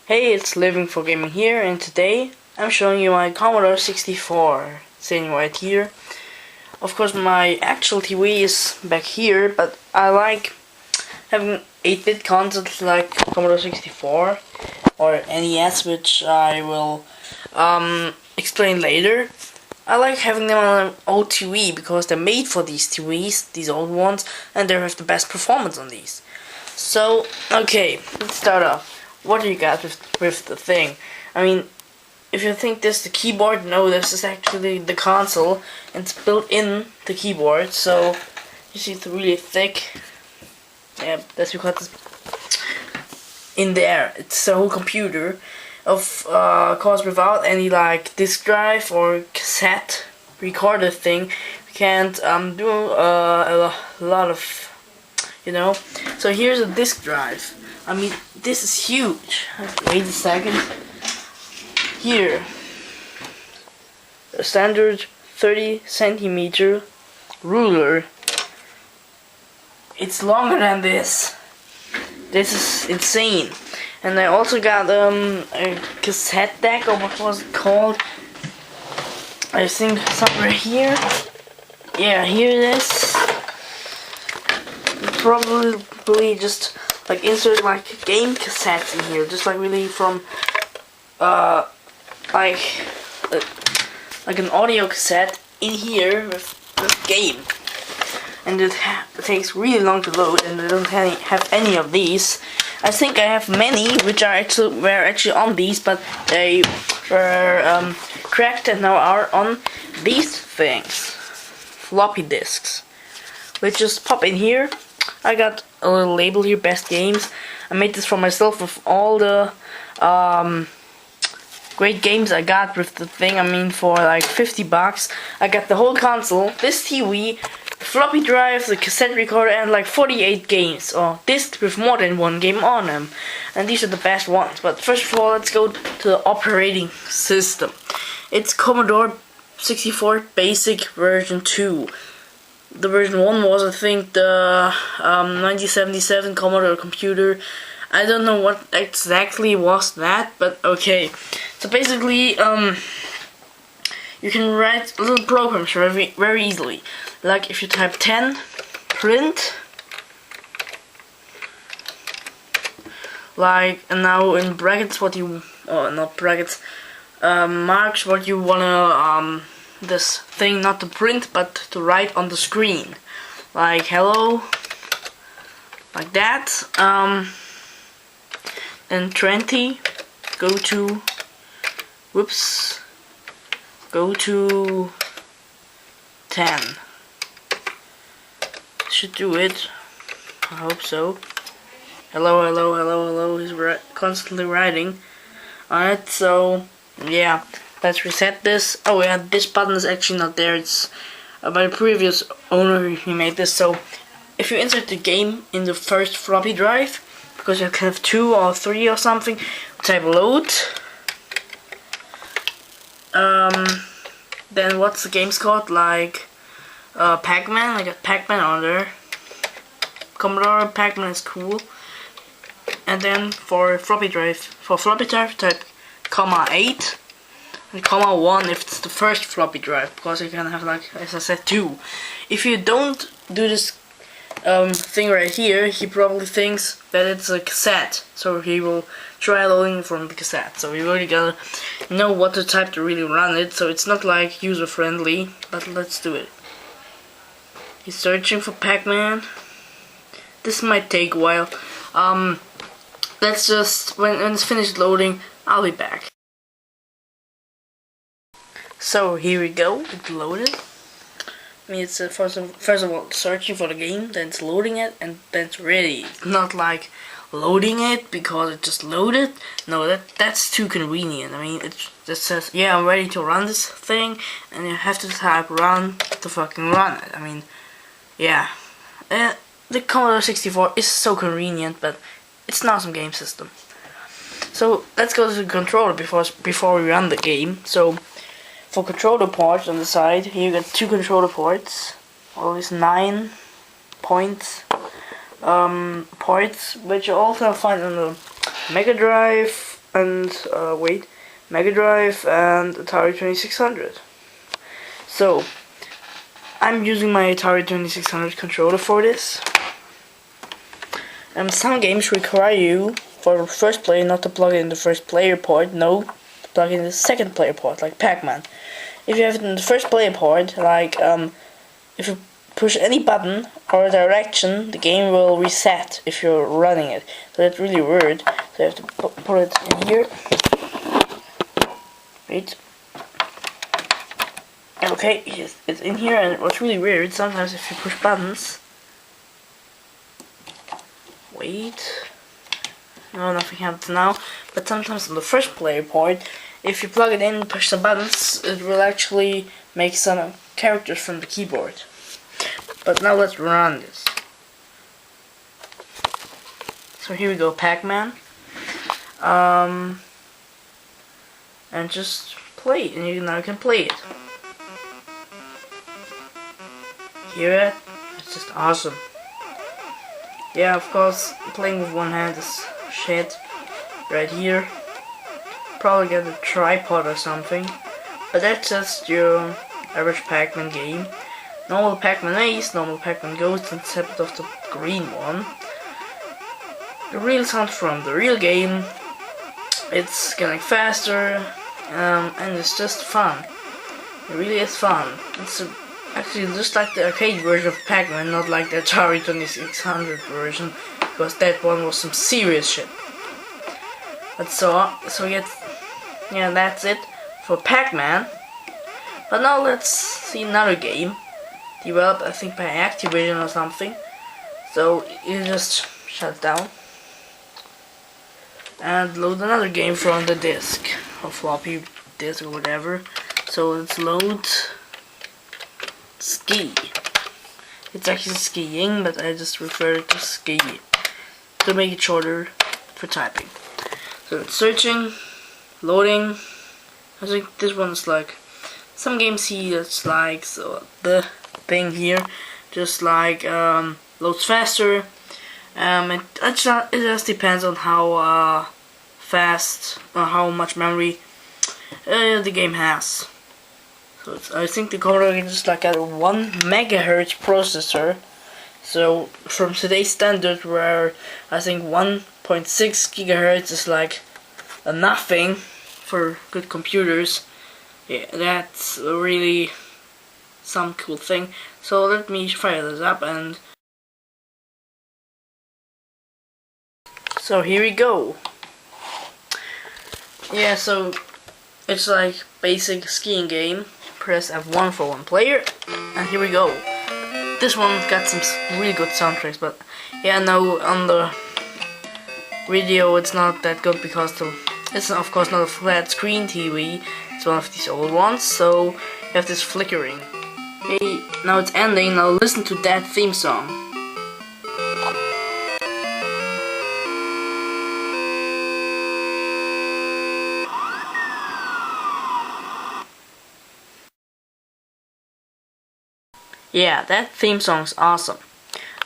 Hey, it's Living for Gaming here, and today I'm showing you my Commodore 64, sitting right here. Of course, my actual TV is back here, but I like having 8-bit consoles like Commodore 64 or NES, which I will explain later. I like having them on an old TV because they're made for these TVs, these old ones, and they have the best performance on these. So, okay, let's start off. What do you got with the thing? I mean, if you think this is the keyboard, no, this is actually the console, and it's built in the keyboard, so you see it's really thick. Yeah, that's because it's in there. It's a whole computer, of course, without any like disk drive or cassette recorder thing. You can't do a lot of, you know. So here's a disk drive. I mean, this is huge. Wait a second. Here, a standard 30cm ruler. It's longer than this. This is insane. And I also got a cassette deck, or what was it called? I think somewhere here. Yeah, here it is. Probably just like insert like game cassettes in here, just like really from like an audio cassette in here with game, and it takes really long to load, and I don't have any of these. I think I have many which were actually on these, but they were cracked and now are on these things, floppy disks, which just pop in here. I got a little label here, best games. I made this for myself with all the great games I got with the thing. I mean, for like $50, I got the whole console, this TV, the floppy drive, the cassette recorder, and like 48 games, or discs with more than one game on them. And these are the best ones. But first of all, let's go to the operating system. It's Commodore 64 Basic version 2. The version 1 was, I think, the 1977 Commodore computer. I don't know what exactly was that, but okay. So basically, you can write little programs very easily. Like if you type 10, print, like, and now in brackets what you, not brackets, marks what you wanna, this thing not to print but to write on the screen, like hello, like that. Then 20, go to go to 10. Should do it, I hope so. Hello, hello, hello, hello. He's constantly writing. Alright, so yeah, let's reset this. Oh yeah, this button is actually not there. It's by the previous owner who made this. So if you insert the game in the first floppy drive, because you can have 2 or 3 or something, type load. Then what's the game's called? Like Pac-Man. I got Pac-Man on there. Commodore Pac-Man is cool. And then for floppy drive, type -8 and -1 if it's the first floppy drive, because you can have, like as I said, 2. If you don't do this thing right here, he probably thinks that it's a cassette, so he will try loading from the cassette. So you really gotta know what to type to really run it, so it's not like user friendly, but let's do it. He's searching for Pac-Man. This might take a while. Let's just, when it's finished loading, I'll be back. So here we go, it's loaded. I mean, it's first of all searching for the game, then it's loading it, and then it's ready. It's not like loading it because it just loaded. No, that's too convenient. I mean, it just says, yeah, I'm ready to run this thing, and you have to type run to fucking run it. I mean, yeah. The Commodore 64 is so convenient, but it's an awesome game system. So let's go to the controller before we run the game. So for controller ports on the side, here you got 2 controller ports, always 9 points, ports, which you also find on the Mega Drive, and Mega Drive and Atari 2600. So I'm using my Atari 2600 controller for this. Some games require you, for first player, not to plug in the first player port, no, to plug in the second player port, like Pac-Man. If you have it in the first player port, like if you push any button or direction, the game will reset if you're running it. So that's really weird. So you have to put it in here. Wait. Okay, it's in here, and what's really weird, sometimes if you push buttons... Wait... No, nothing happens now. But sometimes on the first player port, if you plug it in and push the buttons, it will actually make some characters from the keyboard. But now let's run this. So here we go, Pac-Man. And just play it, and you now can play it. Hear it? It's just awesome. Yeah, of course, playing with one hand is shit. Right here. Probably get a tripod or something. But that's just your average Pac-Man game. Normal Pac-Man Ace, normal Pac-Man Ghost, except of the green one. The real sound from the real game. It's getting faster, and it's just fun. It really is fun. It's actually just like the arcade version of Pac-Man, not like the Atari 2600 version, because that one was some serious shit. But yeah, that's it for Pac-Man. But now let's see another game, developed I think by Activision or something. So you just shut down and load another game from the disk or floppy disk or whatever. So let's load Ski. It's actually skiing, but I just refer it to Ski to make it shorter for typing. So it's searching, loading. I think this one's like some games see it's like so the thing here just like loads faster. It just depends on how fast or how much memory the game has. So I think the Commodore is just like a 1 megahertz processor. So from today's standard, where I think 1.6 gigahertz is like a nothing for good computers, yeah, that's really some cool thing. So let me fire this up, and so here we go. Yeah, so it's like basic skiing game. Press F1 for one player, and here we go. This one got some really good soundtracks, but yeah, no, on the video it's not that good because it's of course not a flat screen TV. It's one of these old ones, so you have this flickering. Hey, now it's ending. Now listen to that theme song. Yeah, that theme song's awesome.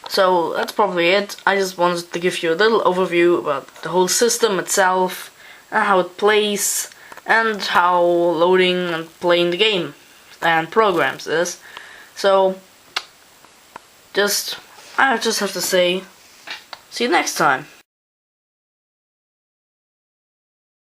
So that's probably it. I just wanted to give you a little overview about the whole system itself, and how it plays, and how loading and playing the game and programs is. So I just have to say, see you next time.